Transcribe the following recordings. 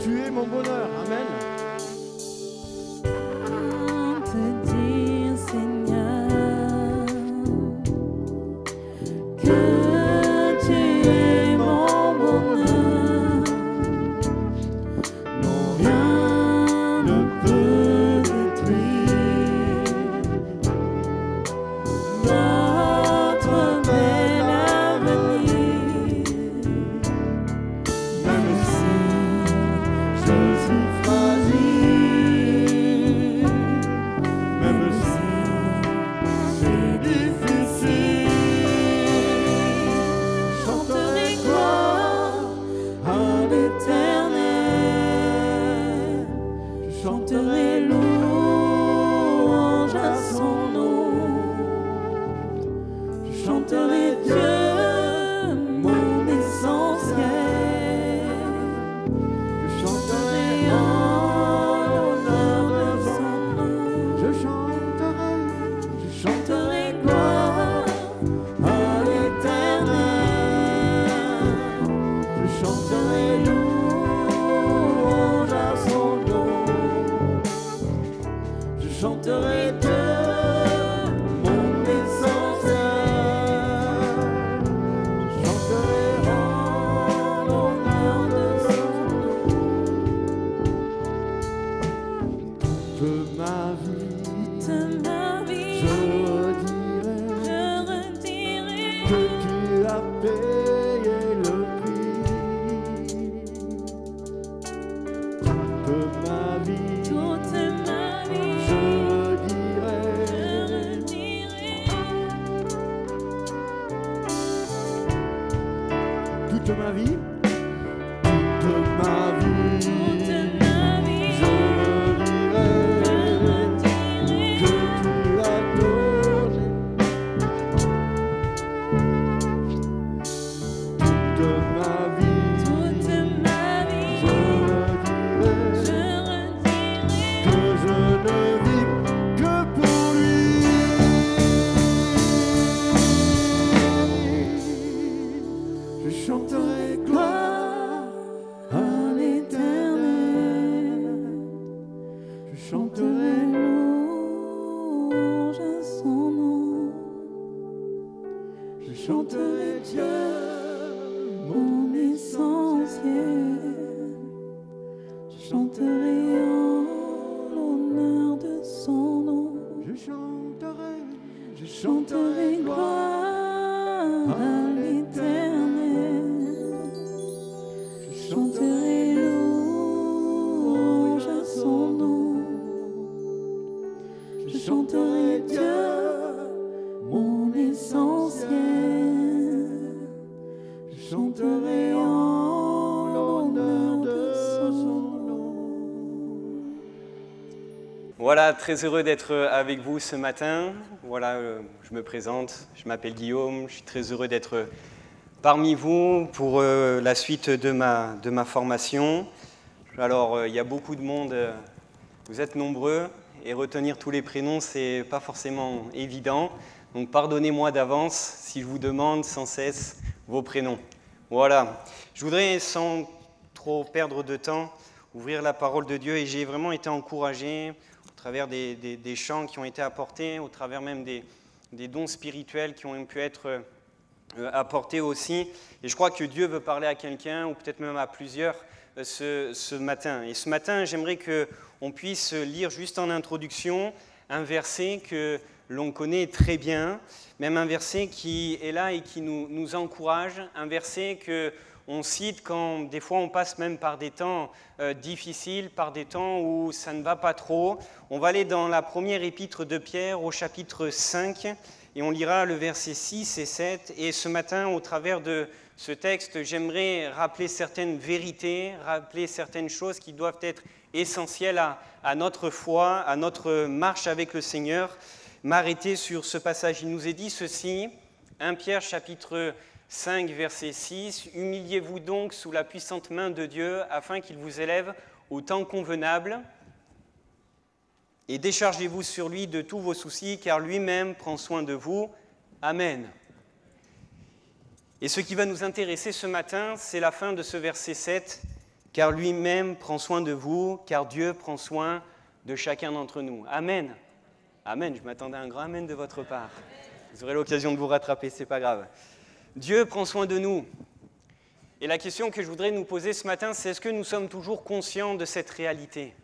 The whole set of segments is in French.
tu es mon bonheur. Amen. Te dire, Seigneur, que tu es mon bonheur. Non, rien ne peut détruire notre bel avenir. Même si je suis fragile, même si c'est difficile, je chanterai gloire à l'Éternel. Je chanterai louange à son nom. Je chanterai Dieu, mon essentiel. Je chanterai en l'honneur de son nom. Je chanterai Gloire à l'Éternel. Je chanterai louange à son nom. Je chanterai Dieu, mon essentiel. Je chanterai en l'honneur de son nom. toute ma vie. Toute ma vie, Je redirai que tu as payé le prix. Toute ma vie, toute ma vie. je dirai Je redirai toute ma vie, toute ma vie, toute ma vie. je dirai que tu as donné. Toute ma vie, Toute ma vie, je je dirai redirai que je ne vis que pour lui. Je chanterai gloire à l'Éternel. Je chanterai louange à son nom. je chanterai Dieu, Mon essentiel. Je chanterai en l'honneur de son nom. je chanterai Chanterai gloire à l'Éternel. je Chanterai louange à son nom. Je chanterai Dieu, mon essentiel. Je chanterai en l'honneur de son nom. Voilà, très heureux d'être avec vous ce matin. Voilà, je me présente, je m'appelle Guillaume, je suis très heureux d'être parmi vous pour la suite de ma formation. Alors, il y a beaucoup de monde, vous êtes nombreux, et retenir tous les prénoms, c'est pas forcément évident. Donc, pardonnez-moi d'avance si je vous demande sans cesse vos prénoms. Voilà, je voudrais, sans trop perdre de temps, ouvrir la parole de Dieu, et j'ai vraiment été encouragé au travers des chants qui ont été apportés, au travers même des dons spirituels qui ont pu être apportés aussi. Et je crois que Dieu veut parler à quelqu'un, ou peut-être même à plusieurs, ce matin. Et ce matin, j'aimerais qu'on puisse lire juste en introduction un verset que l'on connaît très bien, même un verset qui est là et qui nous encourage, un verset qu'on cite quand des fois on passe même par des temps difficiles, par des temps où ça ne va pas trop. On va aller dans la première épître de Pierre au chapitre 5 et on lira le verset 6 et 7. Et ce matin, au travers de ce texte, j'aimerais rappeler certaines vérités, rappeler certaines choses qui doivent être essentielles à notre foi, à notre marche avec le Seigneur. M'arrêter sur ce passage. Il nous est dit ceci, 1 Pierre chapitre 5 verset 6, « Humiliez-vous donc sous la puissante main de Dieu afin qu'il vous élève au temps convenable et déchargez-vous sur lui de tous vos soucis car lui-même prend soin de vous. Amen. » Et ce qui va nous intéresser ce matin, c'est la fin de ce verset 7. « car lui-même prend soin de vous, car Dieu prend soin de chacun d'entre nous. Amen. Amen, je m'attendais à un grand amen de votre part. Vous aurez l'occasion de vous rattraper, c'est pas grave. Dieu prend soin de nous. Et la question que je voudrais nous poser ce matin, c'est est-ce que nous sommes toujours conscients de cette réalité ?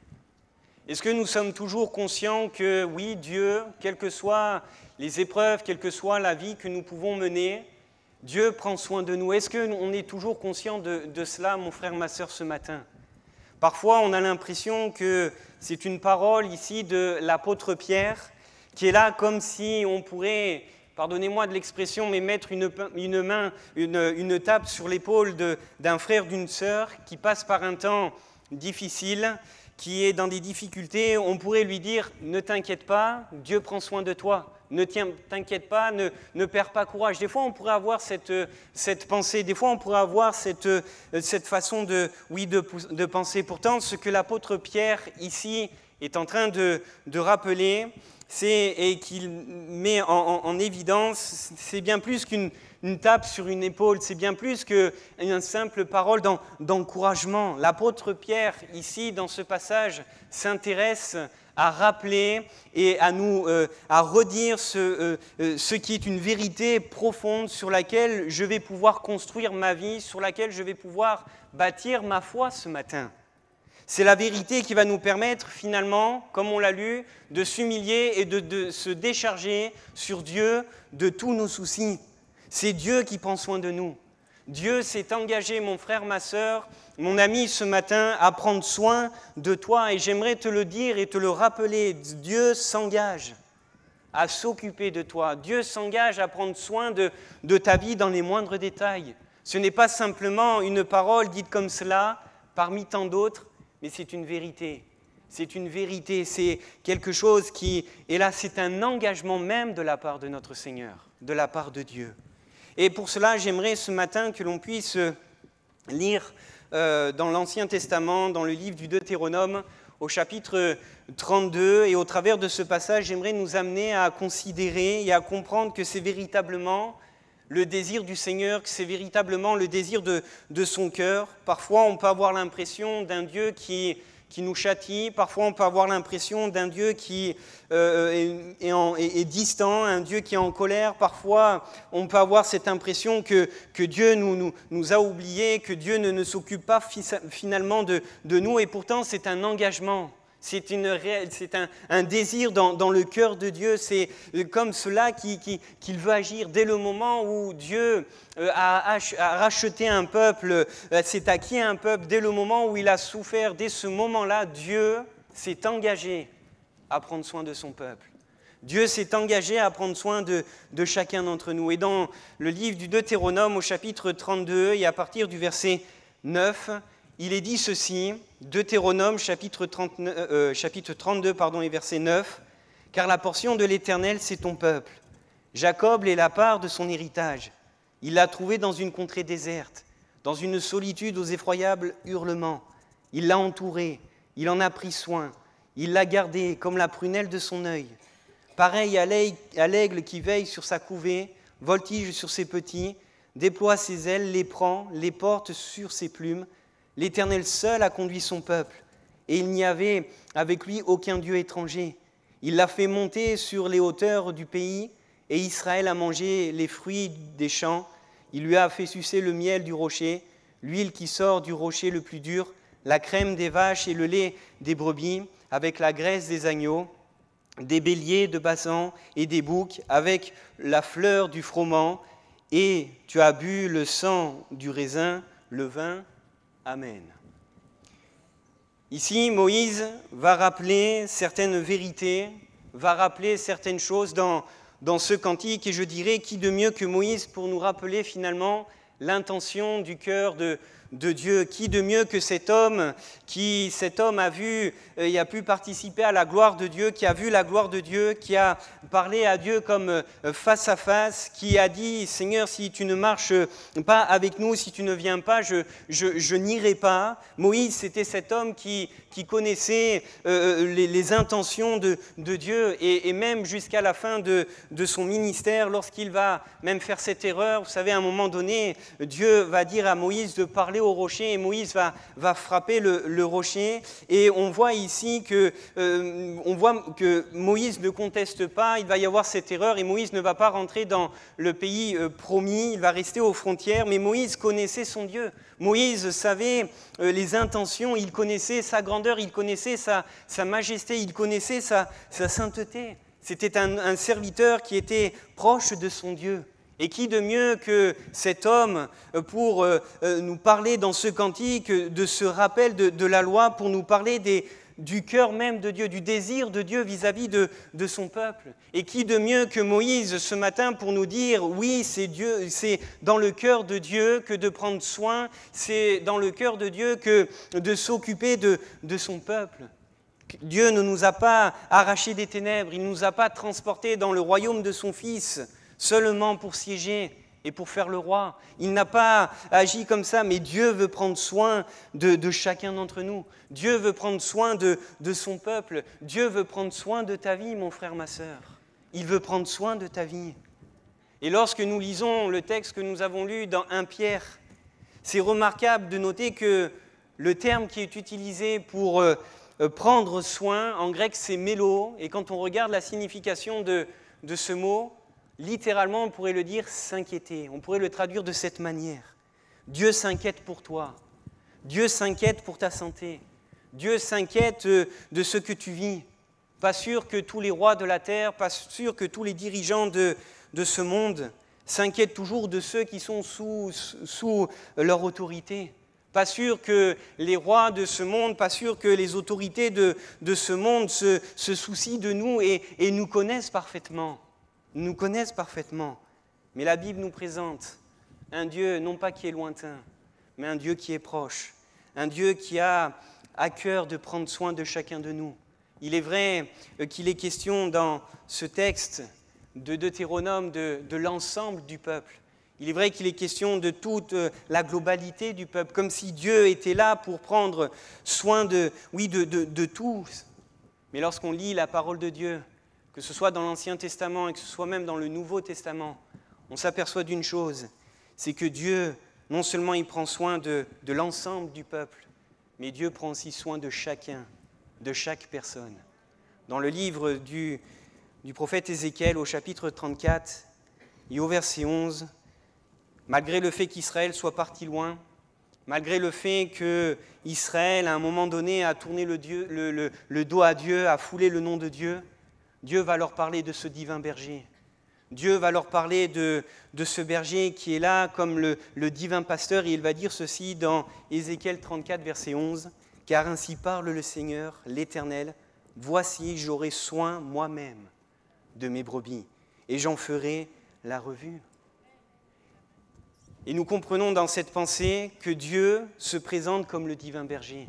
Est-ce que nous sommes toujours conscients que oui, Dieu, quelles que soient les épreuves, quelle que soit la vie que nous pouvons mener, Dieu prend soin de nous. Est-ce qu'on est toujours conscient de cela, mon frère, ma sœur, ce matin ? Parfois, on a l'impression que c'est une parole ici de l'apôtre Pierre qui est là comme si on pourrait, pardonnez-moi de l'expression, mais mettre une tape sur l'épaule d'un frère, d'une sœur qui passe par un temps difficile, qui est dans des difficultés. On pourrait lui dire « Ne t'inquiète pas, Dieu prend soin de toi. Ne t'inquiète pas, ne perds pas courage. » Des fois, on pourrait avoir cette pensée, des fois, on pourrait avoir cette façon de penser. Pourtant, ce que l'apôtre Pierre, ici, est en train de rappeler, et qu'il met en évidence, c'est bien plus qu'une tape sur une épaule, c'est bien plus qu'une simple parole d'encouragement. L'apôtre Pierre, ici, dans ce passage, s'intéresse à rappeler et à redire ce qui est une vérité profonde sur laquelle je vais pouvoir construire ma vie, sur laquelle je vais pouvoir bâtir ma foi ce matin. C'est la vérité qui va nous permettre finalement, comme on l'a lu, de s'humilier et de se décharger sur Dieu de tous nos soucis. C'est Dieu qui prend soin de nous. Dieu s'est engagé, mon frère, ma sœur, mon ami, ce matin, à prendre soin de toi. Et j'aimerais te le dire et te le rappeler. Dieu s'engage à s'occuper de toi. Dieu s'engage à prendre soin de ta vie dans les moindres détails. Ce n'est pas simplement une parole dite comme cela, parmi tant d'autres, mais c'est une vérité. C'est une vérité, c'est quelque chose qui est là, c'est un engagement même de la part de notre Seigneur, de la part de Dieu. Et pour cela, j'aimerais ce matin que l'on puisse lire dans l'Ancien Testament, dans le livre du Deutéronome, au chapitre 32. Et au travers de ce passage, j'aimerais nous amener à considérer et à comprendre que c'est véritablement le désir du Seigneur, que c'est véritablement le désir de son cœur. Parfois, on peut avoir l'impression d'un Dieu qui nous châtie. Parfois, on peut avoir l'impression d'un Dieu qui est distant, un Dieu qui est en colère. Parfois, on peut avoir cette impression que Dieu nous a oubliés, que Dieu ne s'occupe pas finalement de nous. Et pourtant, c'est un engagement. C'est un désir dans le cœur de Dieu. C'est comme cela qu'il veut agir dès le moment où Dieu a racheté un peuple, s'est acquis un peuple, dès le moment où il a souffert. Dès ce moment-là, Dieu s'est engagé à prendre soin de son peuple. Dieu s'est engagé à prendre soin de chacun d'entre nous. Et dans le livre du Deutéronome, au chapitre 32, et à partir du verset 9, il est dit ceci, Deutéronome, chapitre 32, et verset 9, « Car la portion de l'Éternel, c'est ton peuple. Jacob est la part de son héritage. Il l'a trouvé dans une contrée déserte, dans une solitude aux effroyables hurlements. Il l'a entouré, il en a pris soin, il l'a gardé comme la prunelle de son œil. Pareil à l'aigle qui veille sur sa couvée, voltige sur ses petits, déploie ses ailes, les prend, les porte sur ses plumes. L'Éternel seul a conduit son peuple, et il n'y avait avec lui aucun Dieu étranger. Il l'a fait monter sur les hauteurs du pays, et Israël a mangé les fruits des champs. Il lui a fait sucer le miel du rocher, l'huile qui sort du rocher le plus dur, la crème des vaches et le lait des brebis, avec la graisse des agneaux, des béliers de Basan et des boucs, avec la fleur du froment, et tu as bu le sang du raisin, le vin. Amen. Ici, Moïse va rappeler certaines vérités, va rappeler certaines choses dans ce cantique, et je dirais, qui de mieux que Moïse pour nous rappeler finalement l'intention du cœur de Dieu. Qui de mieux que cet homme a vu et a pu participer à la gloire de Dieu, qui a vu la gloire de Dieu, qui a parlé à Dieu comme face à face, qui a dit « Seigneur, si tu ne marches pas avec nous, si tu ne viens pas, je n'irai pas ». Moïse, c'était cet homme qui connaissait les intentions de Dieu, et même jusqu'à la fin de son ministère, lorsqu'il va même faire cette erreur. Vous savez, à un moment donné, Dieu va dire à Moïse de parler au rocher et Moïse va frapper le rocher. Et on voit ici que Moïse ne conteste pas, il va y avoir cette erreur et Moïse ne va pas rentrer dans le pays promis, il va rester aux frontières. Mais Moïse connaissait son Dieu. Moïse savait les intentions, il connaissait sa grandeur, il connaissait sa majesté, il connaissait sa sainteté. C'était un serviteur qui était proche de son Dieu. Et qui de mieux que cet homme pour nous parler dans ce cantique de ce rappel de la loi, pour nous parler du cœur même de Dieu, du désir de Dieu vis-à-vis de son peuple. Et qui de mieux que Moïse ce matin pour nous dire, oui, c'est Dieu, c'est dans le cœur de Dieu que de prendre soin, c'est dans le cœur de Dieu que de s'occuper de son peuple. Dieu ne nous a pas arrachés des ténèbres, il ne nous a pas transportés dans le royaume de son Fils, seulement pour siéger et pour faire le roi. Il n'a pas agi comme ça, mais Dieu veut prendre soin de chacun d'entre nous. Dieu veut prendre soin de son peuple. Dieu veut prendre soin de ta vie, mon frère, ma sœur. Il veut prendre soin de ta vie. Et lorsque nous lisons le texte que nous avons lu dans 1 Pierre, c'est remarquable de noter que le terme qui est utilisé pour prendre soin, en grec c'est mélo, et quand on regarde la signification de ce mot, littéralement on pourrait le dire s'inquiéter, on pourrait le traduire de cette manière. Dieu s'inquiète pour toi, Dieu s'inquiète pour ta santé, Dieu s'inquiète de ce que tu vis. Pas sûr que tous les rois de la terre, pas sûr que tous les dirigeants de ce monde s'inquiètent toujours de ceux qui sont sous leur autorité. Pas sûr que les rois de ce monde, pas sûr que les autorités de ce monde se soucient de nous et nous connaissent parfaitement. Nous connaissent parfaitement. Mais la Bible nous présente un Dieu, non pas qui est lointain, mais un Dieu qui est proche. Un Dieu qui a à cœur de prendre soin de chacun de nous. Il est vrai qu'il est question dans ce texte de Deutéronome de l'ensemble du peuple. Il est vrai qu'il est question de toute la globalité du peuple, comme si Dieu était là pour prendre soin de tous. Mais lorsqu'on lit la parole de Dieu, que ce soit dans l'Ancien Testament et que ce soit même dans le Nouveau Testament, on s'aperçoit d'une chose, c'est que Dieu, non seulement il prend soin de l'ensemble du peuple, mais Dieu prend aussi soin de chacun, de chaque personne. Dans le livre du prophète Ézéchiel, au chapitre 34 et au verset 11, malgré le fait qu'Israël soit parti loin, malgré le fait qu'Israël, à un moment donné, a tourné le dos à Dieu, a foulé le nom de Dieu, Dieu va leur parler de ce divin berger. Dieu va leur parler de ce berger qui est là comme le divin pasteur, et il va dire ceci dans Ézéchiel 34, verset 11, « Car ainsi parle le Seigneur, l'Éternel, voici, j'aurai soin moi-même de mes brebis, et j'en ferai la revue. » Et nous comprenons dans cette pensée que Dieu se présente comme le divin berger,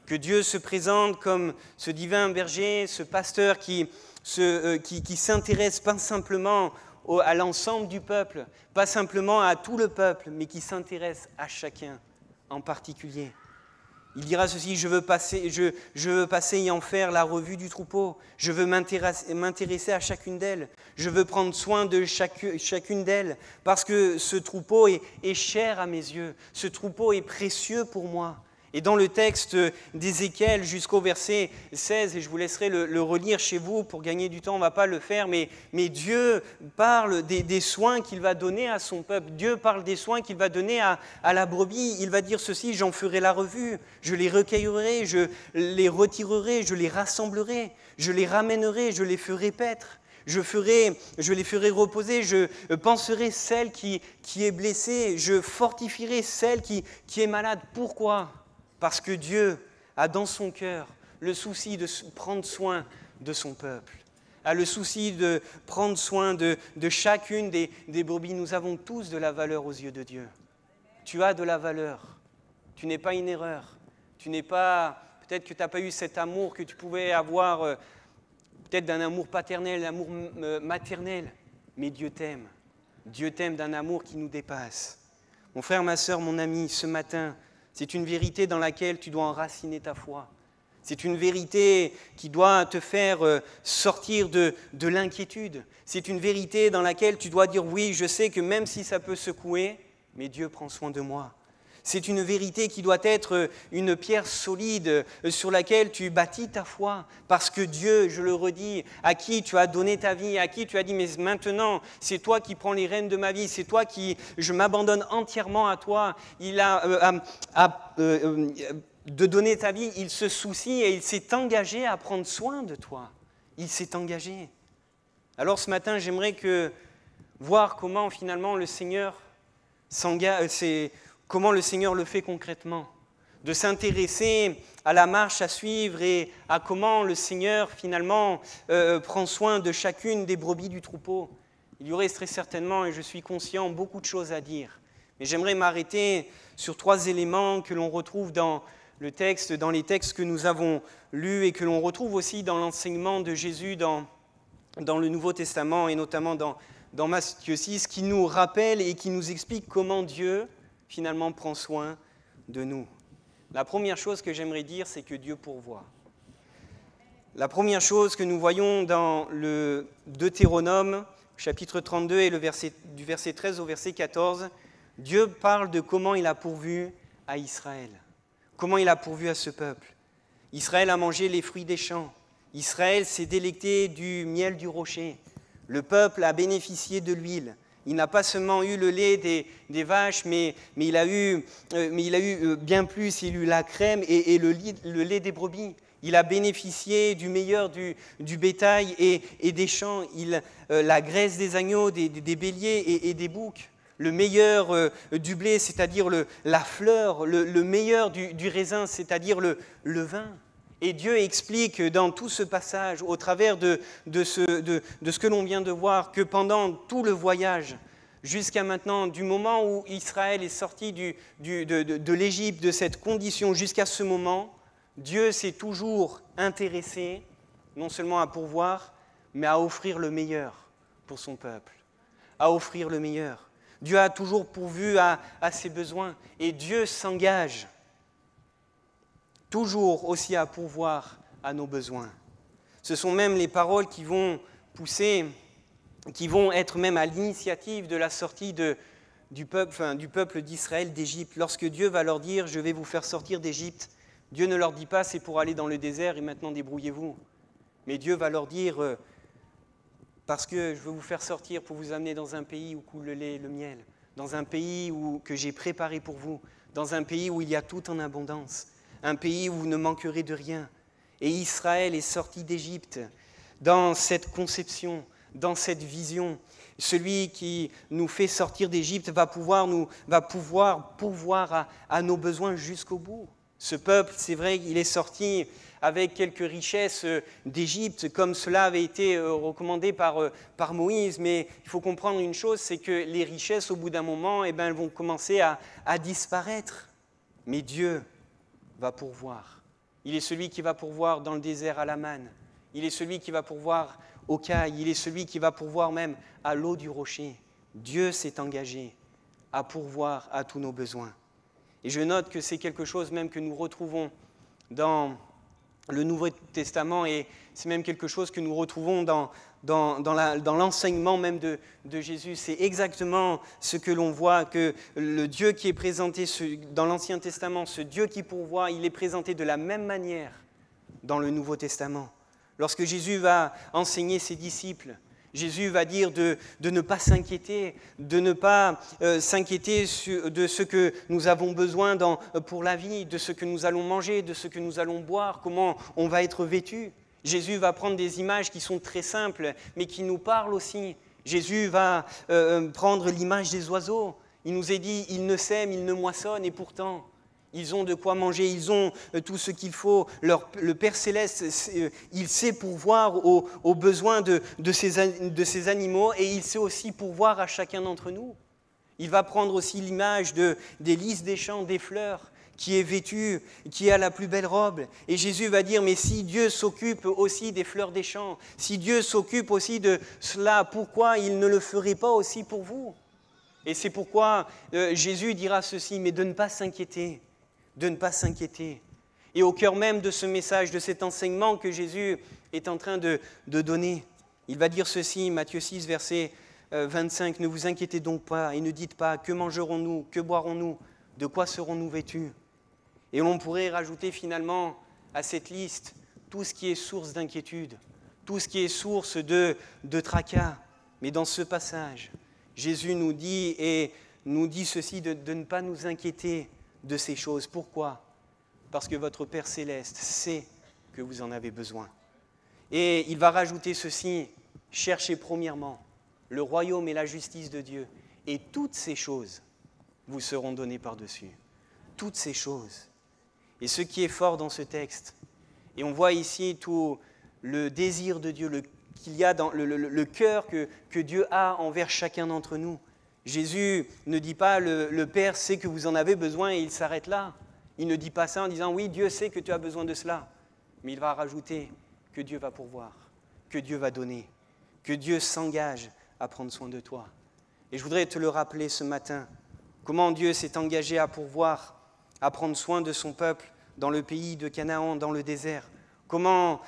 que Dieu se présente comme ce divin berger, ce pasteur qui s'intéresse pas simplement à l'ensemble du peuple, pas simplement à tout le peuple, mais qui s'intéresse à chacun en particulier. Il dira ceci, je veux passer et en faire la revue du troupeau, je veux m'intéresser à chacune d'elles, je veux prendre soin de chacune d'elles, parce que ce troupeau est cher à mes yeux, ce troupeau est précieux pour moi. Et dans le texte d'Ézéchiel jusqu'au verset 16, et je vous laisserai le relire chez vous pour gagner du temps, on ne va pas le faire, mais Dieu parle des soins qu'il va donner à son peuple. Dieu parle des soins qu'il va donner à la brebis. Il va dire ceci, j'en ferai la revue, je les recueillerai, je les retirerai, je les rassemblerai, je les ramènerai, je les ferai paître. Je les ferai reposer, je panserai celle qui est blessée, je fortifierai celle qui est malade. Pourquoi ? Parce que Dieu a dans son cœur le souci de prendre soin de son peuple, a le souci de prendre soin de chacune des brebis. Nous avons tous de la valeur aux yeux de Dieu. Tu as de la valeur. Tu n'es pas une erreur. Peut-être que tu n'as pas eu cet amour que tu pouvais avoir, peut-être d'un amour paternel, d'un amour maternel. Mais Dieu t'aime. Dieu t'aime d'un amour qui nous dépasse. Mon frère, ma sœur, mon ami, ce matin, c'est une vérité dans laquelle tu dois enraciner ta foi. C'est une vérité qui doit te faire sortir de l'inquiétude. C'est une vérité dans laquelle tu dois dire oui, je sais que même si ça peut secouer, mais Dieu prend soin de moi. C'est une vérité qui doit être une pierre solide sur laquelle tu bâtis ta foi. Parce que Dieu, je le redis, à qui tu as donné ta vie, à qui tu as dit, mais maintenant, c'est toi qui prends les rênes de ma vie, c'est toi qui, je m'abandonne entièrement à toi. Il a de donner ta vie, il se soucie et il s'est engagé à prendre soin de toi. Il s'est engagé. Alors ce matin, j'aimerais voir comment finalement le Seigneur s'engage, comment le Seigneur le fait concrètement, de s'intéresser à la marche à suivre et à comment le Seigneur finalement prend soin de chacune des brebis du troupeau. Il y aurait très certainement, et je suis conscient, beaucoup de choses à dire. Mais j'aimerais m'arrêter sur 3 éléments que l'on retrouve dans le texte, dans les textes que nous avons lus et que l'on retrouve aussi dans l'enseignement de Jésus dans le Nouveau Testament et notamment dans Matthieu 6, qui nous rappelle et qui nous explique comment Dieu finalement prend soin de nous. La première chose que j'aimerais dire, c'est que Dieu pourvoit. La première chose que nous voyons dans le Deutéronome, chapitre 32 et du verset 13 au verset 14, Dieu parle de comment il a pourvu à Israël, comment il a pourvu à ce peuple. Israël a mangé les fruits des champs, Israël s'est délecté du miel du rocher, le peuple a bénéficié de l'huile. Il n'a pas seulement eu le lait des vaches, mais il a eu bien plus, il a eu la crème et le lait des brebis. Il a bénéficié du meilleur du bétail et des champs, la graisse des agneaux, des béliers et des boucs. Le meilleur du blé, c'est-à-dire la fleur, le meilleur du raisin, c'est-à-dire le vin. Et Dieu explique dans tout ce passage, au travers de ce que l'on vient de voir, que pendant tout le voyage, jusqu'à maintenant, du moment où Israël est sorti de l'Égypte, de cette condition, jusqu'à ce moment, Dieu s'est toujours intéressé, non seulement à pourvoir, mais à offrir le meilleur pour son peuple, à offrir le meilleur. Dieu a toujours pourvu à ses besoins, et Dieu s'engage toujours aussi à pourvoir à nos besoins. Ce sont même les paroles qui vont pousser, qui vont être même à l'initiative de la sortie du peuple d'Israël d'Égypte. Lorsque Dieu va leur dire « Je vais vous faire sortir d'Égypte », Dieu ne leur dit pas « C'est pour aller dans le désert et maintenant débrouillez-vous ». Mais Dieu va leur dire « Parce que je veux vous faire sortir pour vous amener dans un pays où coule le lait et le miel, dans un pays que j'ai préparé pour vous, dans un pays où il y a tout en abondance. » Un pays où vous ne manquerez de rien. Et Israël est sorti d'Égypte dans cette conception, dans cette vision. Celui qui nous fait sortir d'Égypte va pouvoir pourvoir à nos besoins jusqu'au bout. Ce peuple, c'est vrai, il est sorti avec quelques richesses d'Égypte, comme cela avait été recommandé par Moïse. Mais il faut comprendre une chose, c'est que les richesses, au bout d'un moment, elles vont commencer à disparaître. Mais Dieu va pourvoir. Il est celui qui va pourvoir dans le désert à la manne. Il est celui qui va pourvoir au caille. Il est celui qui va pourvoir même à l'eau du rocher. Dieu s'est engagé à pourvoir à tous nos besoins. Et je note que c'est quelque chose même que nous retrouvons dans le Nouveau Testament et c'est même quelque chose que nous retrouvons dans l'enseignement même de Jésus. C'est exactement ce que l'on voit, que le Dieu qui est présenté dans l'Ancien Testament, ce Dieu qui pourvoit, il est présenté de la même manière dans le Nouveau Testament. Lorsque Jésus va enseigner ses disciples, Jésus va dire de ne pas s'inquiéter, de ne pas s'inquiéter de ce que nous avons besoin pour la vie, de ce que nous allons manger, de ce que nous allons boire, comment on va être vêtus. Jésus va prendre des images qui sont très simples, mais qui nous parlent aussi. Jésus va prendre l'image des oiseaux. Il nous est dit, ils ne sèment, ils ne moissonnent, et pourtant, ils ont de quoi manger, ils ont tout ce qu'il faut. Le Père Céleste, il sait pourvoir aux besoins de ces animaux, et il sait aussi pourvoir à chacun d'entre nous. Il va prendre aussi l'image des lys des champs, des fleurs, qui est vêtu, qui a la plus belle robe. Et Jésus va dire, mais si Dieu s'occupe aussi des fleurs des champs, si Dieu s'occupe aussi de cela, pourquoi il ne le ferait pas aussi pour vous? Et c'est pourquoi Jésus dira ceci, mais de ne pas s'inquiéter, de ne pas s'inquiéter. Et au cœur même de ce message, de cet enseignement que Jésus est en train de donner, il va dire ceci, Matthieu 6, verset 25, ne vous inquiétez donc pas et ne dites pas que mangerons-nous, que boirons-nous, de quoi serons-nous vêtus. Et l'on pourrait rajouter finalement à cette liste tout ce qui est source d'inquiétude, tout ce qui est source de tracas. Mais dans ce passage, Jésus nous dit ceci, de ne pas nous inquiéter de ces choses. Pourquoi ? Parce que votre Père Céleste sait que vous en avez besoin. Et il va rajouter ceci, cherchez premièrement le royaume et la justice de Dieu, et toutes ces choses vous seront données par-dessus. Toutes ces choses. Et ce qui est fort dans ce texte, et on voit ici tout le désir de Dieu, qu'il y a dans le cœur que Dieu a envers chacun d'entre nous. Jésus ne dit pas le Père sait que vous en avez besoin et il s'arrête là. Il ne dit pas ça en disant oui, Dieu sait que tu as besoin de cela. Mais il va rajouter que Dieu va pourvoir, que Dieu va donner, que Dieu s'engage à prendre soin de toi. Et je voudrais te le rappeler ce matin, comment Dieu s'est engagé à pourvoir, à prendre soin de son peuple dans le pays de Canaan, dans le désert. Comment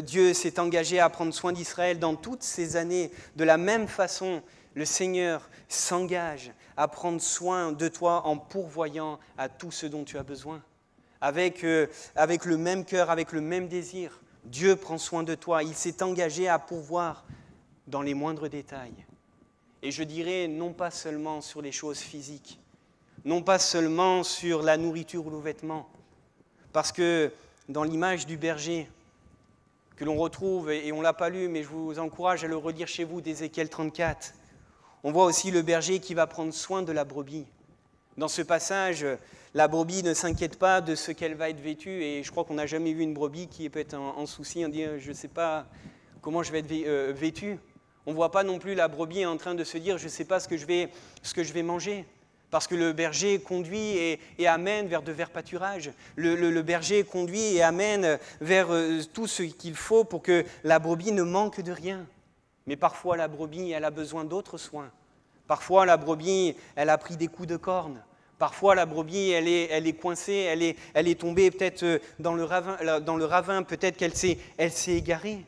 Dieu s'est engagé à prendre soin d'Israël dans toutes ces années. De la même façon, le Seigneur s'engage à prendre soin de toi en pourvoyant à tout ce dont tu as besoin. Avec le même cœur, avec le même désir, Dieu prend soin de toi. Il s'est engagé à pourvoir dans les moindres détails. Et je dirais non pas seulement sur les choses physiques, non pas seulement sur la nourriture ou le vêtement, parce que dans l'image du berger que l'on retrouve, et on ne l'a pas lu, mais je vous encourage à le relire chez vous d'Ézéchiel 34, on voit aussi le berger qui va prendre soin de la brebis. Dans ce passage, la brebis ne s'inquiète pas de ce qu'elle va être vêtue, et je crois qu'on n'a jamais vu une brebis qui peut être en souci, en disant je ne sais pas comment je vais être vêtue. On ne voit pas non plus la brebis en train de se dire je ne sais pas ce que je vais manger. Parce que le berger conduit et amène vers de verts pâturages. Le berger conduit et amène vers tout ce qu'il faut pour que la brebis ne manque de rien. Mais parfois la brebis, elle a besoin d'autres soins. Parfois la brebis, elle a pris des coups de corne. Parfois la brebis, elle est coincée, elle est tombée peut-être dans le ravin, peut-être qu'elle s'est égarée.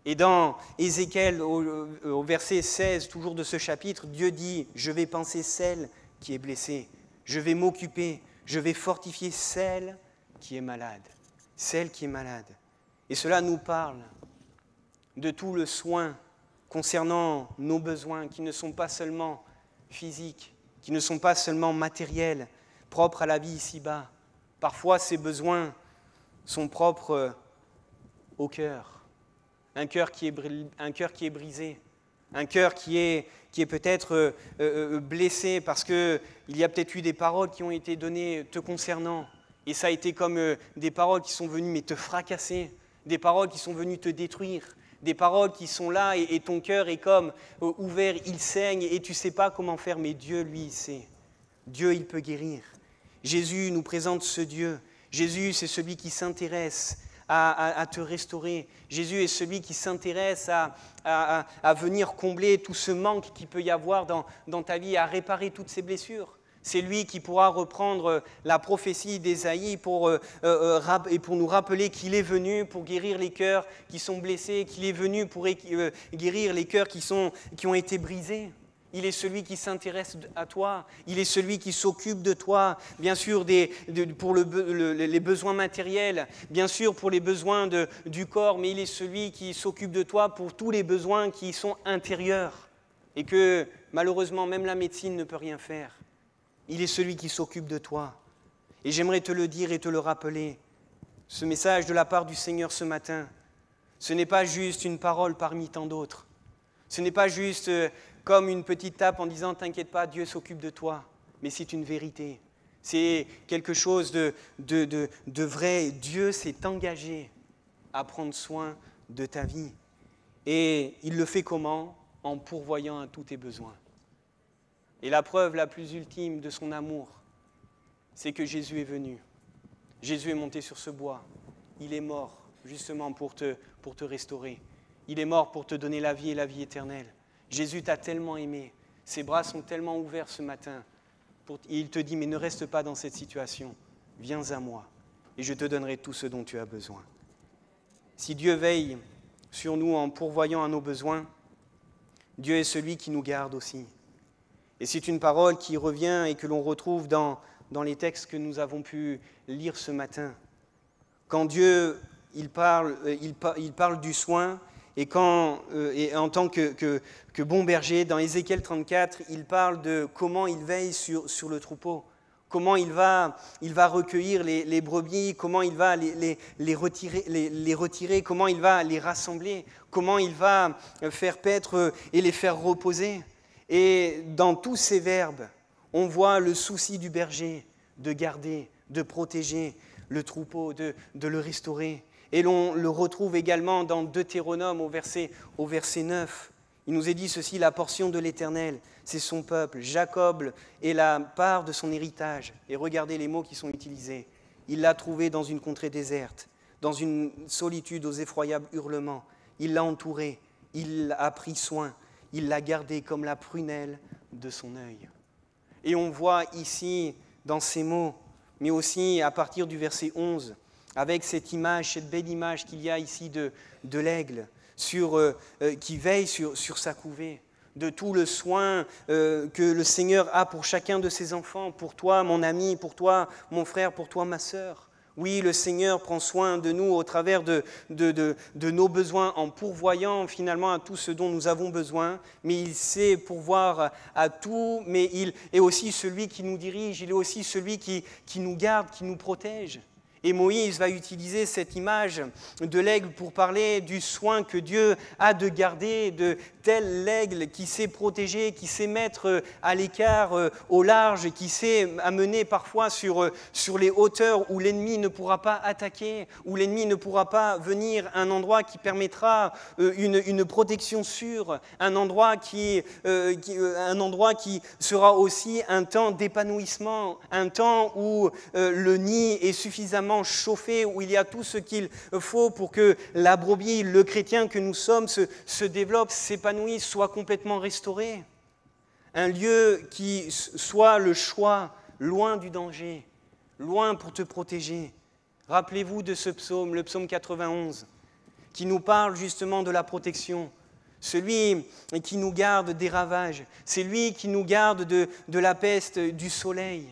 Et dans Ézéchiel, au verset 16, toujours de ce chapitre, Dieu dit « Je vais panser celle qui est blessée, je vais m'occuper, je vais fortifier celle qui est malade. » Celle qui est malade. Et cela nous parle de tout le soin concernant nos besoins qui ne sont pas seulement physiques, qui ne sont pas seulement matériels, propres à la vie ici-bas. Parfois, ces besoins sont propres au cœur. Un cœur qui est brisé, un cœur qui est peut-être blessé parce qu'il y a peut-être eu des paroles qui ont été données te concernant. Et ça a été comme des paroles qui sont venues te fracasser, des paroles qui sont venues te détruire, des paroles qui sont là et ton cœur est comme ouvert, il saigne et tu ne sais pas comment faire, mais Dieu, lui, il sait. Dieu, il peut guérir. Jésus nous présente ce Dieu. Jésus, c'est celui qui s'intéresse à te restaurer. Jésus est celui qui s'intéresse à venir combler tout ce manque qu'il peut y avoir dans ta vie, à réparer toutes ces blessures. C'est lui qui pourra reprendre la prophétie d'Ésaïe pour nous rappeler qu'il est venu pour guérir les cœurs qui sont blessés, qu'il est venu pour guérir les cœurs qui ont été brisés. Il est celui qui s'intéresse à toi, il est celui qui s'occupe de toi, bien sûr pour les besoins matériels, bien sûr pour les besoins du corps, mais il est celui qui s'occupe de toi pour tous les besoins qui sont intérieurs et que malheureusement même la médecine ne peut rien faire. Il est celui qui s'occupe de toi. Et j'aimerais te le dire et te le rappeler, ce message de la part du Seigneur ce matin, ce n'est pas juste une parole parmi tant d'autres, ce n'est pas juste comme une petite tape en disant « T'inquiète pas, Dieu s'occupe de toi », mais c'est une vérité. C'est quelque chose de vrai. Dieu s'est engagé à prendre soin de ta vie. Et il le fait comment ? En pourvoyant à tous tes besoins. Et la preuve la plus ultime de son amour, c'est que Jésus est venu. Jésus est monté sur ce bois. Il est mort justement pour te restaurer. Il est mort pour te donner la vie et la vie éternelle. Jésus t'a tellement aimé, ses bras sont tellement ouverts ce matin. Et il te dit, mais ne reste pas dans cette situation, viens à moi et je te donnerai tout ce dont tu as besoin. Si Dieu veille sur nous en pourvoyant à nos besoins, Dieu est celui qui nous garde aussi. Et c'est une parole qui revient et que l'on retrouve dans les textes que nous avons pu lire ce matin. Quand Dieu il parle du soin, et en tant que bon berger, dans Ézéchiel 34, il parle de comment il veille sur le troupeau, comment il va recueillir les brebis, comment il va les retirer, comment il va les rassembler, comment il va faire paître et les faire reposer. Et dans tous ces verbes, on voit le souci du berger de garder, de protéger le troupeau, de le restaurer. Et l'on le retrouve également dans Deutéronome au verset 9. Il nous est dit ceci, la portion de l'Éternel, c'est son peuple. Jacob est la part de son héritage. Et regardez les mots qui sont utilisés. Il l'a trouvé dans une contrée déserte, dans une solitude aux effroyables hurlements. Il l'a entouré, il a pris soin, il l'a gardé comme la prunelle de son œil. Et on voit ici, dans ces mots, mais aussi à partir du verset 11, avec cette image, cette belle image qu'il y a ici de l'aigle, qui veille sur sa couvée, de tout le soin que le Seigneur a pour chacun de ses enfants, pour toi, mon ami, pour toi, mon frère, pour toi, ma sœur. Oui, le Seigneur prend soin de nous au travers de nos besoins, en pourvoyant finalement à tout ce dont nous avons besoin, mais il sait pourvoir à tout, mais il est aussi celui qui nous dirige, il est aussi celui qui nous garde, qui nous protège. Et Moïse va utiliser cette image de l'aigle pour parler du soin que Dieu a de garder, de tel l'aigle qui sait protéger, qui sait mettre à l'écart au large, qui sait amener parfois sur les hauteurs où l'ennemi ne pourra pas attaquer, où l'ennemi ne pourra pas venir, un endroit qui permettra une protection sûre, un endroit qui sera aussi un temps d'épanouissement, un temps où le nid est suffisamment chauffé, où il y a tout ce qu'il faut pour que la brebis, le chrétien que nous sommes, se développe, s'épanouisse, soit complètement restauré. Un lieu qui soit le choix, loin du danger, loin pour te protéger. Rappelez-vous de ce psaume, le psaume 91, qui nous parle justement de la protection. Celui qui nous garde des ravages, c'est lui qui nous garde de la peste, du soleil.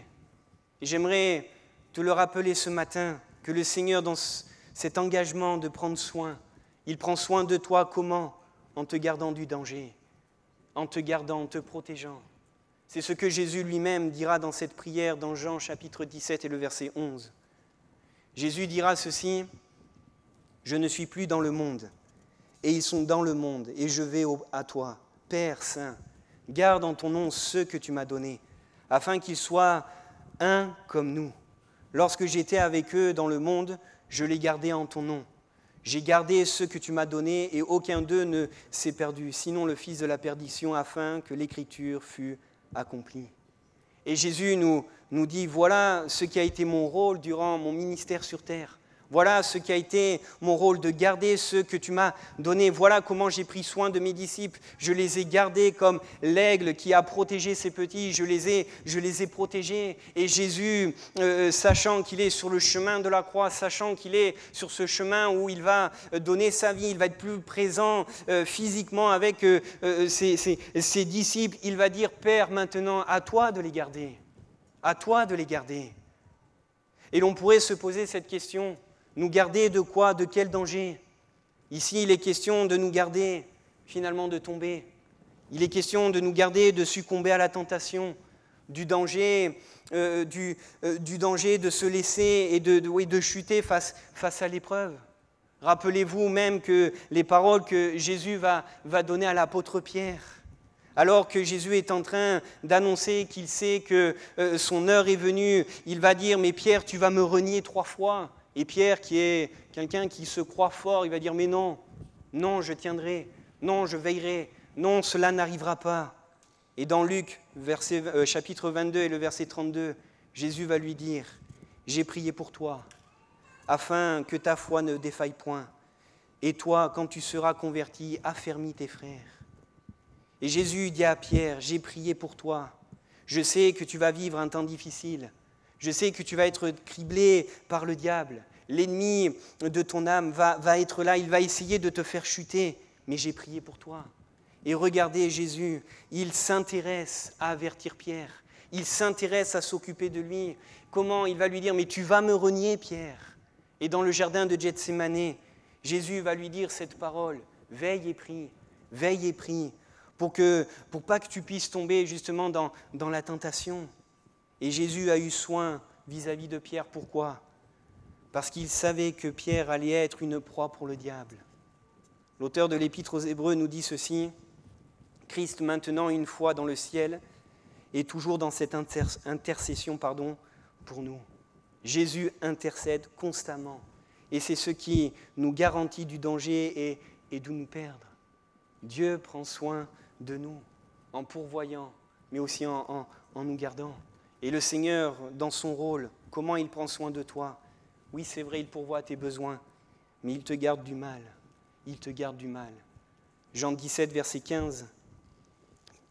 Et j'aimerais te le rappeler ce matin, que le Seigneur, dans cet engagement de prendre soin, il prend soin de toi comment ? En te gardant du danger, en te gardant, en te protégeant. C'est ce que Jésus lui-même dira dans cette prière dans Jean chapitre 17 et le verset 11. Jésus dira ceci, « Je ne suis plus dans le monde, et ils sont dans le monde, et je vais à toi. Père Saint, garde en ton nom ceux que tu m'as donnés, afin qu'ils soient un comme nous. Lorsque j'étais avec eux dans le monde, je les gardais en ton nom. J'ai gardé ceux que tu m'as donnés, et aucun d'eux ne s'est perdu, sinon le fils de la perdition, afin que l'Écriture fût accomplie. » Et Jésus nous dit, voilà ce qui a été mon rôle durant mon ministère sur terre. Voilà ce qui a été mon rôle, de garder ceux que tu m'as donnés. Voilà comment j'ai pris soin de mes disciples. Je les ai gardés comme l'aigle qui a protégé ses petits. Je les ai protégés. Et Jésus, sachant qu'il est sur le chemin de la croix, sachant qu'il est sur ce chemin où il va donner sa vie, il va être plus présent physiquement avec ses disciples, il va dire, Père, maintenant, à toi de les garder. À toi de les garder. Et l'on pourrait se poser cette question. Nous garder de quoi? De quel danger? Ici, il est question de nous garder, finalement, de tomber. Il est question de nous garder de succomber à la tentation, du danger, du danger de se laisser et de chuter face à l'épreuve. Rappelez-vous même que les paroles que Jésus va donner à l'apôtre Pierre, alors que Jésus est en train d'annoncer qu'il sait que son heure est venue, il va dire « Mais Pierre, tu vas me renier 3 fois ». Et Pierre, qui est quelqu'un qui se croit fort, il va dire « Mais non, non, je tiendrai, non, je veillerai, non, cela n'arrivera pas ». Et dans Luc, chapitre 22 et le verset 32, Jésus va lui dire « J'ai prié pour toi, afin que ta foi ne défaille point. Et toi, quand tu seras converti, affermis tes frères. » Et Jésus dit à Pierre « J'ai prié pour toi. Je sais que tu vas vivre un temps difficile. Je sais que tu vas être criblé par le diable. L'ennemi de ton âme va être là, il va essayer de te faire chuter, mais j'ai prié pour toi. Et regardez Jésus, il s'intéresse à avertir Pierre. Il s'intéresse à s'occuper de lui. Comment il va lui dire, mais tu vas me renier, Pierre. Et dans le jardin de Gethsémanée, Jésus va lui dire cette parole, veille et prie, pour pas que tu puisses tomber justement dans la tentation. Et Jésus a eu soin vis-à-vis de Pierre. Pourquoi ? Parce qu'il savait que Pierre allait être une proie pour le diable. L'auteur de l'Épître aux Hébreux nous dit ceci, Christ maintenant une fois dans le ciel et toujours dans cette intercession pour nous. Jésus intercède constamment et c'est ce qui nous garantit du danger et de nous perdre. Dieu prend soin de nous en pourvoyant, mais aussi en nous gardant. Et le Seigneur, dans son rôle, comment il prend soin de toi ? Oui, c'est vrai, il pourvoit tes besoins, mais il te garde du mal. Il te garde du mal. Jean 17, verset 15,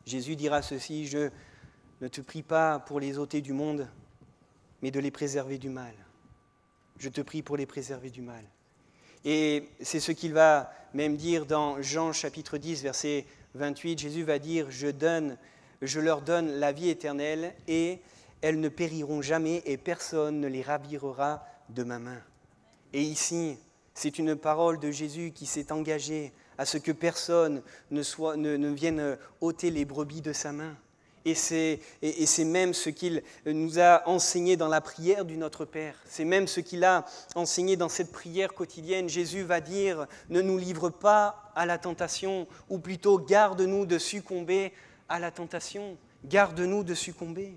Jésus dira ceci, « Je ne te prie pas pour les ôter du monde, mais de les préserver du mal. Je te prie pour les préserver du mal. » Et c'est ce qu'il va même dire dans Jean chapitre 10, verset 28. Jésus va dire, je leur donne la vie éternelle et elles ne périront jamais et personne ne les ravira de ma main. Et ici, c'est une parole de Jésus qui s'est engagé à ce que personne ne vienne ôter les brebis de sa main. Et c'est même ce qu'il nous a enseigné dans la prière du Notre Père. C'est même ce qu'il a enseigné dans cette prière quotidienne. Jésus va dire, ne nous livre pas à la tentation, ou plutôt garde-nous de succomber à la tentation. Garde-nous de succomber.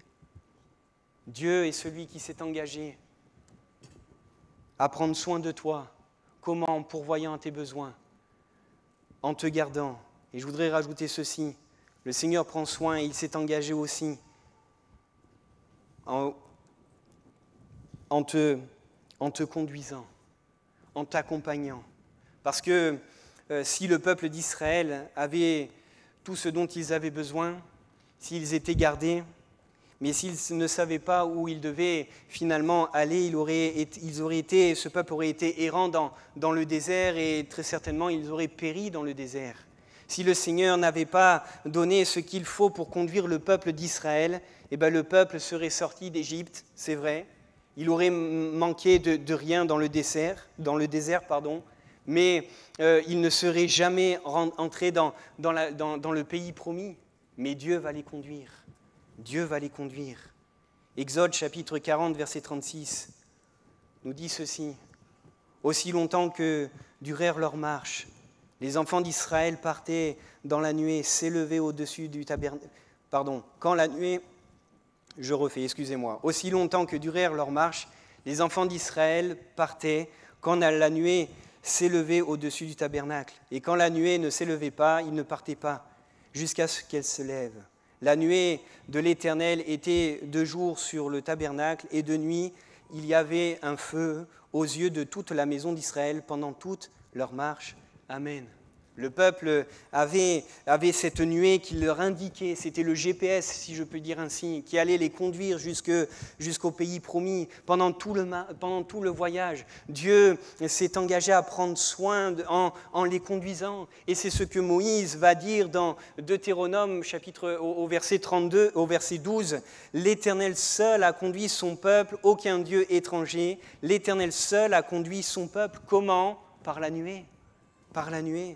Dieu est celui qui s'est engagé à prendre soin de toi. Comment ? En pourvoyant à tes besoins, en te gardant. Et je voudrais rajouter ceci. Le Seigneur prend soin et il s'est engagé aussi en te conduisant, en t'accompagnant. Parce que si le peuple d'Israël avait tout ce dont ils avaient besoin, s'ils étaient gardés, mais s'ils ne savaient pas où ils devaient finalement aller, ce peuple aurait été errant dans le désert et très certainement ils auraient péri dans le désert. Si le Seigneur n'avait pas donné ce qu'il faut pour conduire le peuple d'Israël, le peuple serait sorti d'Égypte, c'est vrai. Il aurait manqué de rien dans le désert, mais il ne serait jamais entré dans le pays promis. Mais Dieu va les conduire. Dieu va les conduire. Exode chapitre 40, verset 36 nous dit ceci. « Aussi longtemps que durèrent leurs marches, les enfants d'Israël partaient dans la nuée, s'élevaient au-dessus du tabernacle. » Aussi longtemps que durèrent leurs marches, les enfants d'Israël partaient quand la nuée s'élevait au-dessus du tabernacle. Et quand la nuée ne s'élevait pas, ils ne partaient pas, jusqu'à ce qu'elle se lève. La nuée de l'Éternel était de jour sur le tabernacle, et de nuit, il y avait un feu aux yeux de toute la maison d'Israël pendant toute leur marche. Amen. Le peuple avait cette nuée qui leur indiquait, c'était le GPS, si je peux dire ainsi, qui allait les conduire jusqu'au pays promis pendant tout le voyage. Dieu s'est engagé à prendre soin en les conduisant. Et c'est ce que Moïse va dire dans Deutéronome, au verset 32, au verset 12. « L'Éternel seul a conduit son peuple, aucun Dieu étranger. L'Éternel seul a conduit son peuple. » Comment ? Par la nuée. Par la nuée.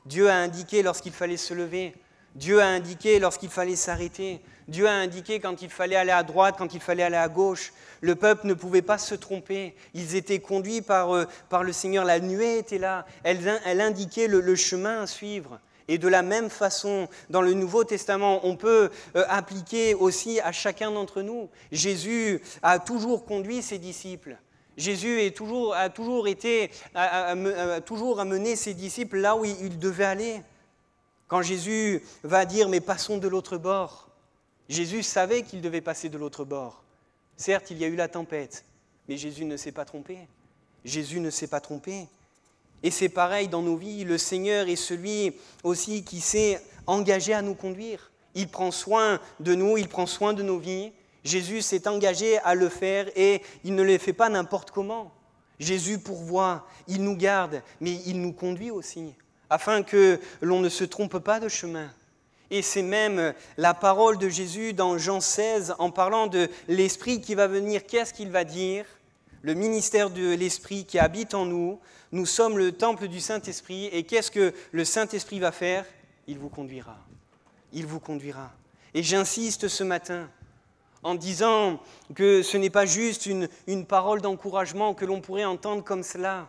Dieu a indiqué lorsqu'il fallait se lever. Dieu a indiqué lorsqu'il fallait s'arrêter. Dieu a indiqué quand il fallait aller à droite, quand il fallait aller à gauche. Le peuple ne pouvait pas se tromper. Ils étaient conduits par le Seigneur. La nuée était là. Elle indiquait le chemin à suivre. Et de la même façon, dans le Nouveau Testament, on peut appliquer aussi à chacun d'entre nous. Jésus a toujours conduit ses disciples. Jésus a toujours amené ses disciples là où ils devaient aller. Quand Jésus va dire « mais passons de l'autre bord », Jésus savait qu'il devait passer de l'autre bord. Certes, il y a eu la tempête, mais Jésus ne s'est pas trompé. Jésus ne s'est pas trompé. Et c'est pareil dans nos vies, le Seigneur est celui aussi qui s'est engagé à nous conduire. Il prend soin de nous, il prend soin de nos vies. Jésus s'est engagé à le faire et il ne le fait pas n'importe comment. Jésus pourvoit, il nous garde, mais il nous conduit aussi afin que l'on ne se trompe pas de chemin. Et c'est même la parole de Jésus dans Jean 16, en parlant de l'Esprit qui va venir, qu'est-ce qu'il va dire ? Le ministère de l'Esprit qui habite en nous, nous sommes le temple du Saint-Esprit, et qu'est-ce que le Saint-Esprit va faire ? Il vous conduira. Il vous conduira. Et j'insiste ce matin en disant que ce n'est pas juste une parole d'encouragement que l'on pourrait entendre comme cela.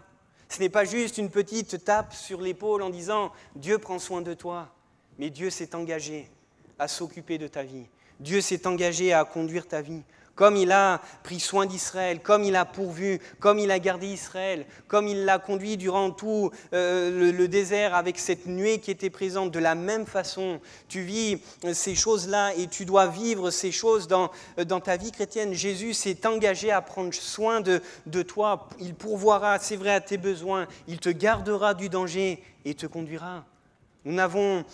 Ce n'est pas juste une petite tape sur l'épaule en disant « Dieu prend soin de toi ». Mais Dieu s'est engagé à s'occuper de ta vie. Dieu s'est engagé à conduire ta vie. Comme il a pris soin d'Israël, comme il a pourvu, comme il a gardé Israël, comme il l'a conduit durant tout le désert avec cette nuée qui était présente, de la même façon, tu vis ces choses-là et tu dois vivre ces choses dans ta vie chrétienne. Jésus s'est engagé à prendre soin de toi. Il pourvoira, c'est vrai, à tes besoins. Il te gardera du danger et te conduira. Nous n'avons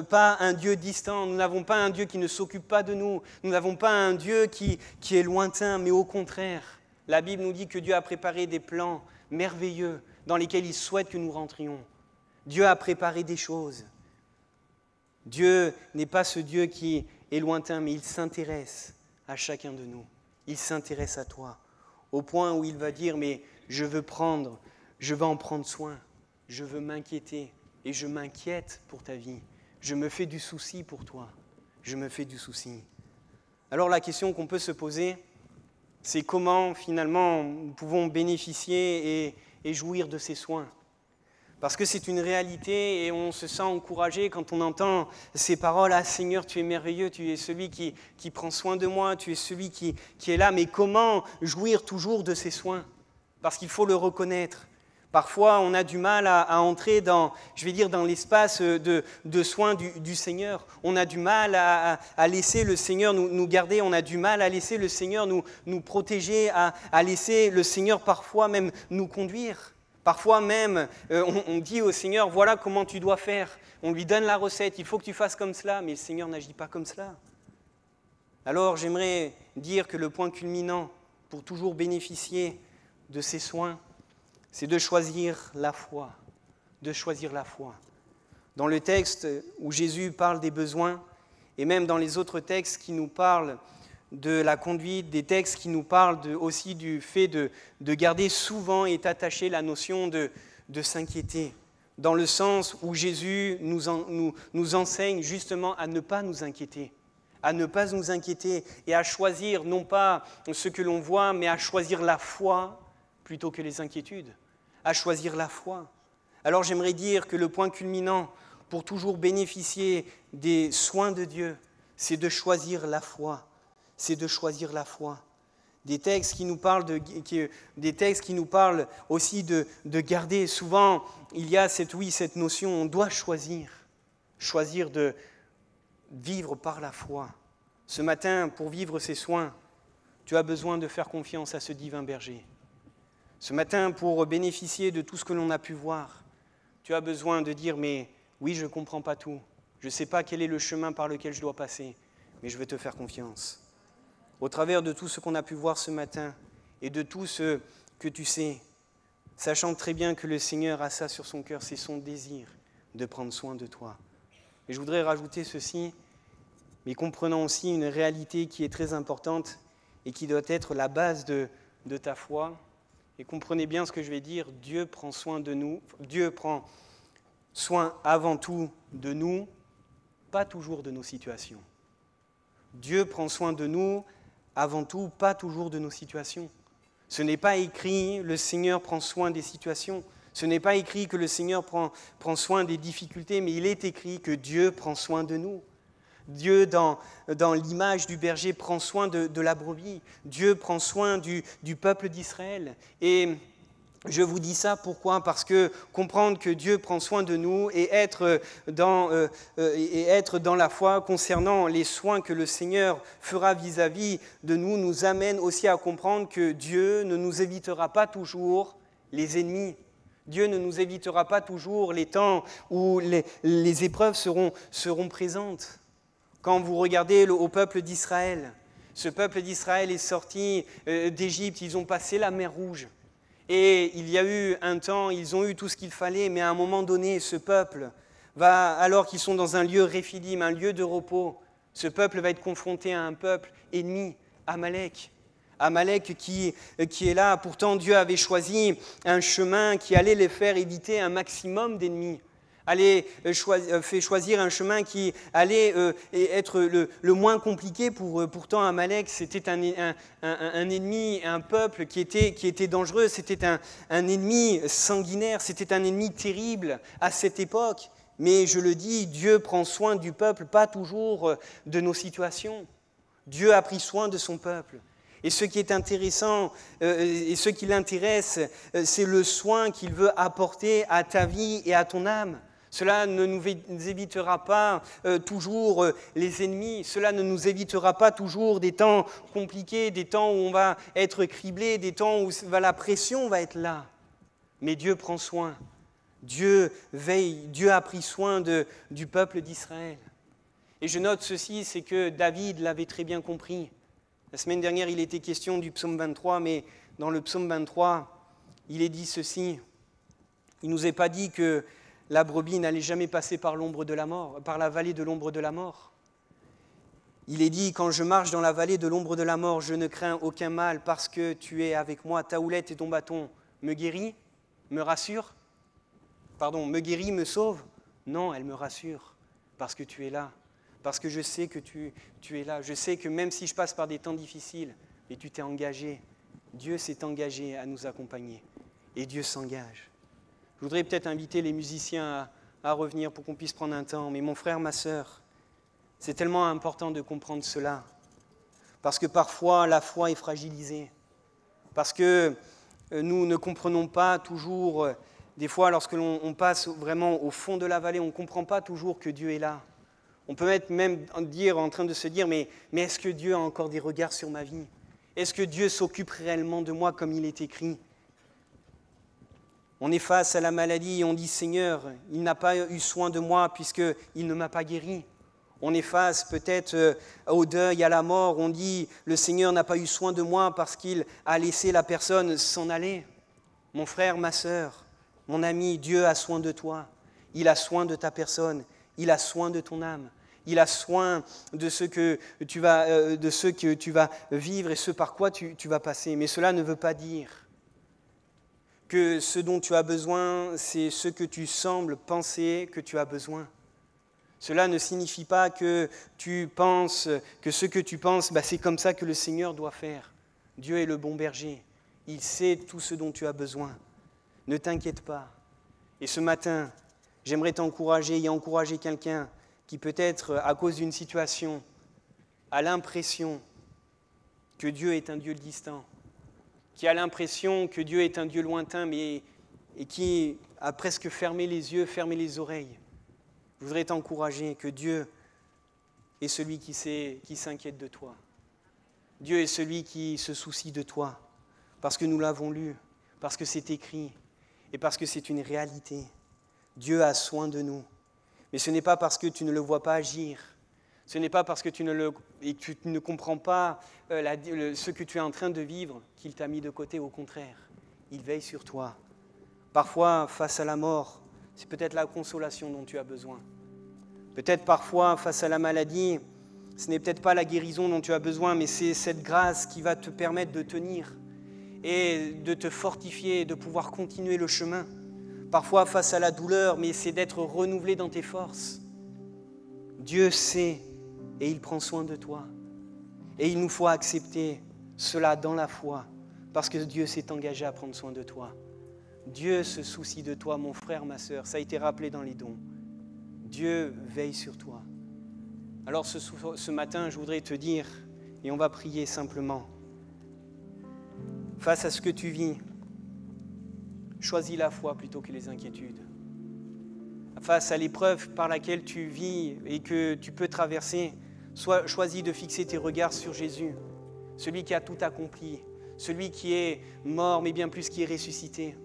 pas un Dieu distant, nous n'avons pas un Dieu qui ne s'occupe pas de nous, nous n'avons pas un Dieu qui est lointain, mais au contraire, la Bible nous dit que Dieu a préparé des plans merveilleux dans lesquels il souhaite que nous rentrions. Dieu a préparé des choses. Dieu n'est pas ce Dieu qui est lointain, mais il s'intéresse à chacun de nous. Il s'intéresse à toi, au point où il va dire « mais je veux en prendre soin, je veux m'inquiéter ». Et je m'inquiète pour ta vie. Je me fais du souci pour toi. Je me fais du souci. Alors la question qu'on peut se poser, c'est comment finalement nous pouvons bénéficier et jouir de ces soins. Parce que c'est une réalité et on se sent encouragé quand on entend ces paroles. Ah Seigneur, tu es merveilleux, tu es celui qui prend soin de moi, tu es celui qui est là. Mais comment jouir toujours de ces soins ? Parce qu'il faut le reconnaître. Parfois, on a du mal à entrer dans l'espace de soins du Seigneur. On a du mal à laisser le Seigneur nous garder. On a du mal à laisser le Seigneur nous protéger, à laisser le Seigneur parfois même nous conduire. Parfois même, on dit au Seigneur, voilà comment tu dois faire. On lui donne la recette, il faut que tu fasses comme cela, mais le Seigneur n'agit pas comme cela. Alors, j'aimerais dire que le point culminant pour toujours bénéficier de ces soins, c'est de choisir la foi, de choisir la foi. Dans le texte où Jésus parle des besoins, et même dans les autres textes qui nous parlent de la conduite, des textes qui nous parlent aussi du fait de garder souvent est attachée la notion de s'inquiéter, dans le sens où Jésus nous enseigne justement à ne pas nous inquiéter, et à choisir non pas ce que l'on voit, mais à choisir la foi plutôt que les inquiétudes. À choisir la foi. Alors j'aimerais dire que le point culminant pour toujours bénéficier des soins de Dieu, c'est de choisir la foi. C'est de choisir la foi. Des textes qui nous parlent aussi de garder. Souvent, il y a cette notion, on doit choisir de vivre par la foi. Ce matin, pour vivre ces soins, tu as besoin de faire confiance à ce divin berger. Ce matin, pour bénéficier de tout ce que l'on a pu voir, tu as besoin de dire « mais oui, je ne comprends pas tout. Je ne sais pas quel est le chemin par lequel je dois passer, mais je veux te faire confiance. » Au travers de tout ce qu'on a pu voir ce matin et de tout ce que tu sais, sachant très bien que le Seigneur a ça sur son cœur, c'est son désir de prendre soin de toi. Et je voudrais rajouter ceci, mais comprenant aussi une réalité qui est très importante et qui doit être la base de ta foi. Et comprenez bien ce que je vais dire, Dieu prend soin de nous, Dieu prend soin avant tout de nous, pas toujours de nos situations. Dieu prend soin de nous avant tout, pas toujours de nos situations. Ce n'est pas écrit « le Seigneur prend soin des situations ». Ce n'est pas écrit que le Seigneur prend soin des difficultés, mais il est écrit que Dieu prend soin de nous. Dieu, dans l'image du berger, prend soin de la brebis. Dieu prend soin du peuple d'Israël. Et je vous dis ça, pourquoi ? Parce que comprendre que Dieu prend soin de nous et être dans la foi concernant les soins que le Seigneur fera vis-à-vis de nous, nous amène aussi à comprendre que Dieu ne nous évitera pas toujours les ennemis. Dieu ne nous évitera pas toujours les temps où les épreuves seront présentes. Quand vous regardez au peuple d'Israël, ce peuple d'Israël est sorti d'Égypte, ils ont passé la mer Rouge. Et il y a eu un temps, ils ont eu tout ce qu'il fallait, mais à un moment donné, ce peuple va, alors qu'ils sont dans un lieu Réphidim, un lieu de repos, ce peuple va être confronté à un peuple ennemi, Amalek. Amalek qui est là. Pourtant, Dieu avait choisi un chemin qui allait les faire éviter un maximum d'ennemis. Fait choisir un chemin qui allait être le moins compliqué. Pourtant, Amalek, c'était un ennemi, un peuple qui était dangereux. C'était un ennemi sanguinaire, c'était un ennemi terrible à cette époque. Mais je le dis, Dieu prend soin du peuple, pas toujours de nos situations. Dieu a pris soin de son peuple. Et ce qui est intéressant et ce qui l'intéresse, c'est le soin qu'il veut apporter à ta vie et à ton âme. Cela ne nous évitera pas toujours les ennemis, cela ne nous évitera pas toujours des temps compliqués, des temps où on va être criblé, des temps où la pression va être là. Mais Dieu prend soin, Dieu veille, Dieu a pris soin du peuple d'Israël. Et je note ceci, c'est que David l'avait très bien compris. La semaine dernière, il était question du psaume 23, mais dans le psaume 23, il est dit ceci. Il ne nous est pas dit que la brebis n'allait jamais passer par l'ombre de la mort, par la vallée de l'ombre de la mort. Il est dit, quand je marche dans la vallée de l'ombre de la mort, je ne crains aucun mal parce que tu es avec moi. Ta houlette et ton bâton me guérissent, me rassurent. Me guérit, me sauve. Non, elle me rassure parce que tu es là. Parce que je sais que tu es là. Je sais que même si je passe par des temps difficiles, et tu t'es engagé, Dieu s'est engagé à nous accompagner. Et Dieu s'engage. Je voudrais peut-être inviter les musiciens à revenir pour qu'on puisse prendre un temps. Mais mon frère, ma sœur, c'est tellement important de comprendre cela. Parce que parfois, la foi est fragilisée. Parce que nous ne comprenons pas toujours, des fois, lorsque l'on passe vraiment au fond de la vallée, on ne comprend pas toujours que Dieu est là. On peut être même en train de se dire, mais est-ce que Dieu a encore des regards sur ma vie? Est-ce que Dieu s'occupe réellement de moi comme il est écrit? On est face à la maladie et on dit, Seigneur, il n'a pas eu soin de moi puisqu'il ne m'a pas guéri. On est face peut-être au deuil, à la mort. On dit, le Seigneur n'a pas eu soin de moi parce qu'il a laissé la personne s'en aller. Mon frère, ma sœur, mon ami, Dieu a soin de toi. Il a soin de ta personne. Il a soin de ton âme. Il a soin de ce que tu vas vivre et ce par quoi tu vas passer. Mais cela ne veut pas dire que ce dont tu as besoin, c'est ce que tu sembles penser que tu as besoin. Cela ne signifie pas que tu penses, que ce que tu penses, c'est comme ça que le Seigneur doit faire. Dieu est le bon berger. Il sait tout ce dont tu as besoin. Ne t'inquiète pas. Et ce matin, j'aimerais t'encourager et encourager quelqu'un qui peut-être, à cause d'une situation, a l'impression que Dieu est un Dieu distant, qui a l'impression que Dieu est un Dieu lointain, et qui a presque fermé les yeux, fermé les oreilles. Je voudrais t'encourager que Dieu est celui qui s'inquiète de toi. Dieu est celui qui se soucie de toi, parce que nous l'avons lu, parce que c'est écrit, et parce que c'est une réalité. Dieu a soin de nous. Mais ce n'est pas parce que tu ne le vois pas agir, ce n'est pas parce que tu ne comprends pas ce que tu es en train de vivre qu'il t'a mis de côté, au contraire. Il veille sur toi. Parfois, face à la mort, c'est peut-être la consolation dont tu as besoin. Peut-être parfois, face à la maladie, ce n'est peut-être pas la guérison dont tu as besoin, mais c'est cette grâce qui va te permettre de tenir et de te fortifier et de pouvoir continuer le chemin. Parfois face à la douleur, mais c'est d'être renouvelé dans tes forces. Dieu sait et il prend soin de toi. Et il nous faut accepter cela dans la foi, parce que Dieu s'est engagé à prendre soin de toi. Dieu se soucie de toi, mon frère, ma sœur. Ça a été rappelé dans les dons. Dieu veille sur toi. Alors ce matin, je voudrais te dire, et on va prier simplement, face à ce que tu vis, choisis la foi plutôt que les inquiétudes. Face à l'épreuve par laquelle tu vis et que tu peux traverser, choisis de fixer tes regards sur Jésus, celui qui a tout accompli, celui qui est mort, mais bien plus qui est ressuscité.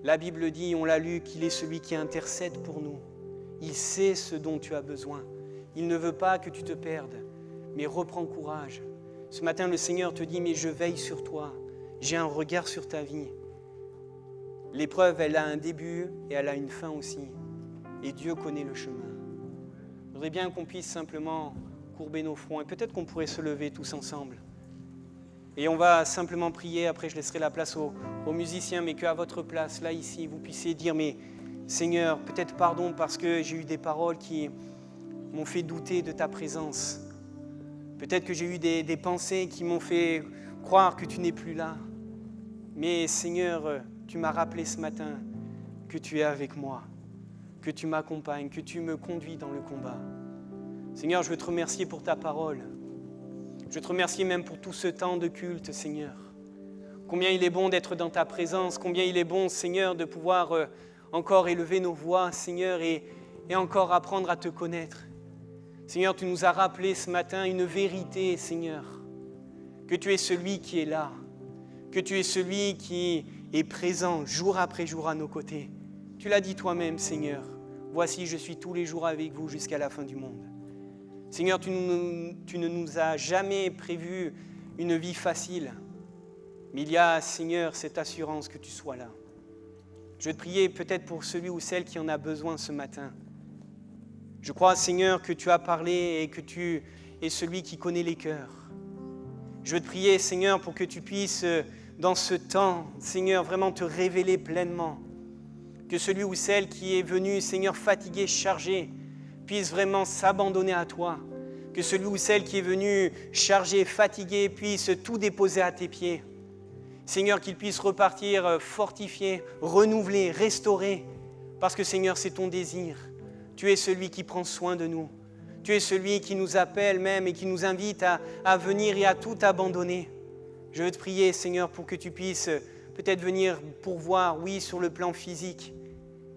La Bible dit, on l'a lu, qu'il est celui qui intercède pour nous. Il sait ce dont tu as besoin. Il ne veut pas que tu te perdes, mais reprends courage. Ce matin, le Seigneur te dit, mais je veille sur toi. J'ai un regard sur ta vie. L'épreuve, elle a un début et elle a une fin aussi. Et Dieu connaît le chemin. Je voudrais bien qu'on puisse simplement courber nos fronts et peut-être qu'on pourrait se lever tous ensemble. Et on va simplement prier, après je laisserai la place aux musiciens, mais qu'à votre place, là, ici, vous puissiez dire, mais Seigneur, peut-être pardon parce que j'ai eu des paroles qui m'ont fait douter de ta présence. Peut-être que j'ai eu des pensées qui m'ont fait croire que tu n'es plus là. Mais Seigneur, tu m'as rappelé ce matin que tu es avec moi, que tu m'accompagnes, que tu me conduis dans le combat. Seigneur, je veux te remercier pour ta parole. Je veux te remercier même pour tout ce temps de culte, Seigneur. Combien il est bon d'être dans ta présence, combien il est bon, Seigneur, de pouvoir encore élever nos voix, Seigneur, et encore apprendre à te connaître. Seigneur, tu nous as rappelé ce matin une vérité, Seigneur, que tu es celui qui est là, que tu es celui qui est présent jour après jour à nos côtés. Tu l'as dit toi-même, Seigneur. Voici, je suis tous les jours avec vous jusqu'à la fin du monde. Seigneur, tu ne nous as jamais prévu une vie facile, mais il y a, Seigneur, cette assurance que tu sois là. Je veux te prier peut-être pour celui ou celle qui en a besoin ce matin. Je crois, Seigneur, que tu as parlé et que tu es celui qui connaît les cœurs. Je veux te prier, Seigneur, pour que tu puisses, dans ce temps, Seigneur, vraiment te révéler pleinement. Que celui ou celle qui est venu, Seigneur, fatigué, chargé, puisse vraiment s'abandonner à toi. Que celui ou celle qui est venu chargé, fatigué, puisse tout déposer à tes pieds. Seigneur, qu'il puisse repartir fortifié, renouvelé, restauré. Parce que, Seigneur, c'est ton désir. Tu es celui qui prend soin de nous. Tu es celui qui nous appelle même et qui nous invite à venir et à tout abandonner. Je veux te prier, Seigneur, pour que tu puisses peut-être venir pourvoir, oui, sur le plan physique,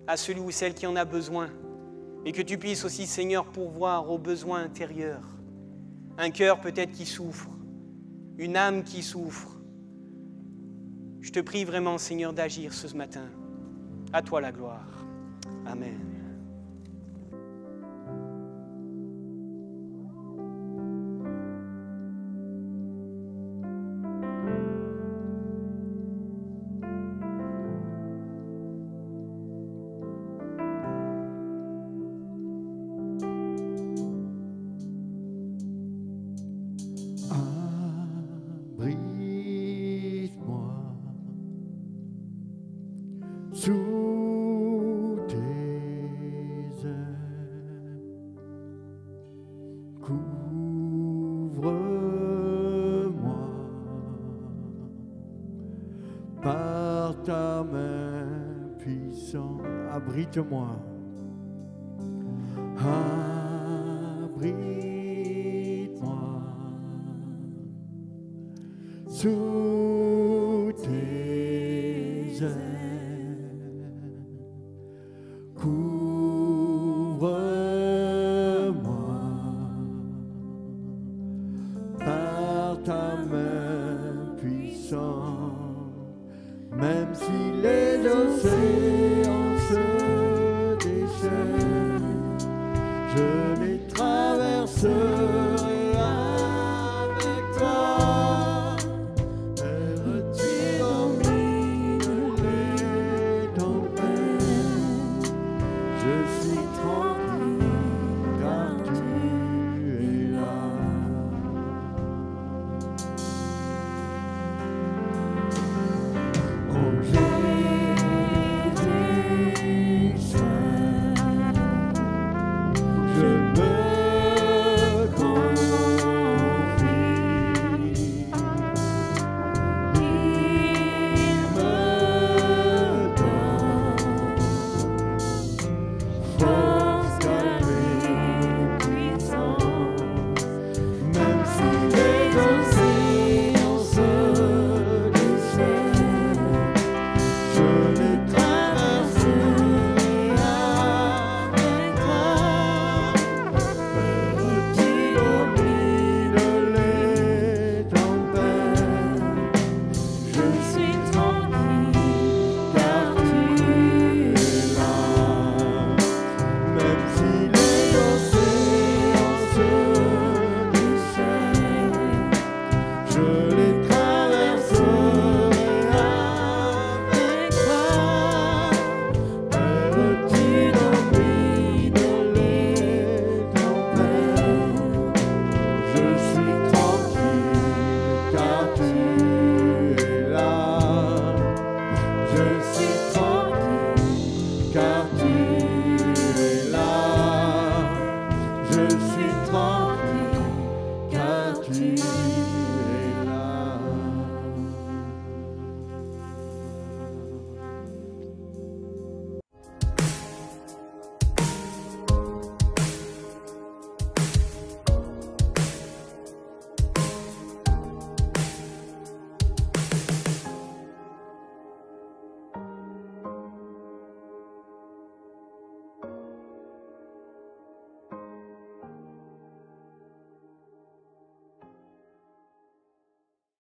à celui ou celle qui en a besoin. Et que tu puisses aussi, Seigneur, pourvoir aux besoins intérieurs. Un cœur peut-être qui souffre, une âme qui souffre. Je te prie vraiment, Seigneur, d'agir ce matin. À toi la gloire. Amen. Sous tes ailes, couvre-moi par ta main puissante, abrite-moi, abrite-moi sous tes ailes. Couvre-moi par ta main puissante, même si les océans se